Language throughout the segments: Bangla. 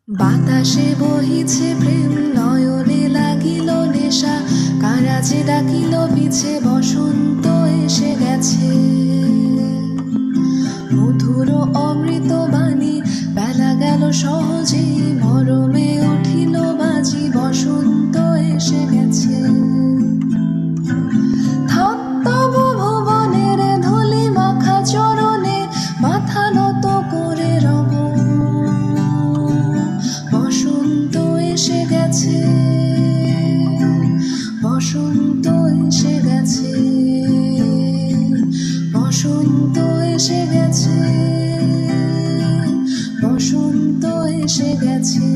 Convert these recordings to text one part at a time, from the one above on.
বাতাসে বহিছে প্রেম, নয়নে লাগিল নেশা, কারাজে ডাকিল পিছে, বসন্ত এসে গেছে। মধুর অমৃত বাণী, বেলা গেল সহজেই, মরমে উঠিল বাজি, বসন্ত এসে গেছে। থাক তবু ভুবনের ধূলি মাখা চরণে, মাথা নত করে রব। বসন্ত এসে গেছে, বসন্ত এসে গেছে, বসন্ত এসে গেছে, বসন্ত এসে গেছে।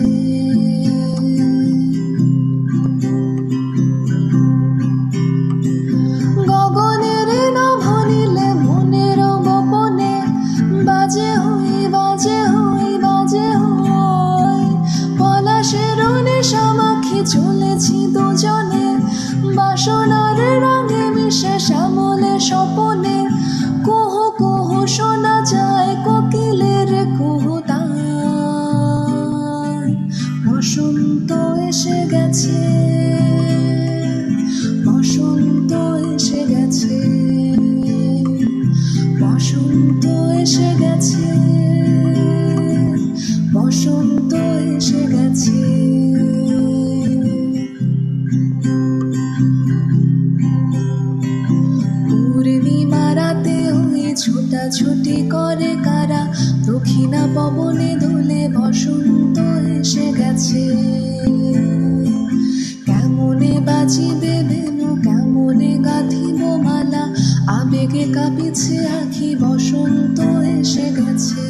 গগনের নভনীলে মনের গোপনে, বাজে হই বাজে হই বাজে হই, পলাশের নেশা মাখি চলেছি দুজনে, বাসনার রঙে মিশে শ্যামলে স্বপনে, কুহু কুহু শোনা যায় কোকিলের কুহুতান। বসন্ত এসে গেছে, বসন্ত এসে গেছে, বসন্ত এসে গেছে, বসন্ত এসে গেছে। পূর্ণিমা রাতে ওই ছোটাছুটি করে কারা, দক্ষিণা পবনে দোলে, বসন্ত এসে গেছে। কেমনে বাজিবে বেনু, কেমনে গাঁথিব মালা, আবেগে কাঁপিছে আঁখি, বসন্ত এসে গেছে।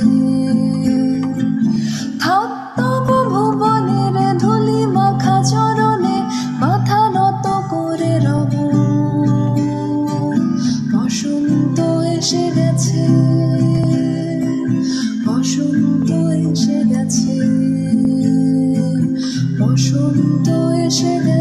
থাক তবু ভুবনের ধূলি মাখা চরণে, মাথা নত করে রব। বসন্ত এসে গেছে, বসন্ত এসে গেছে, বসন্ত এসে গেছে।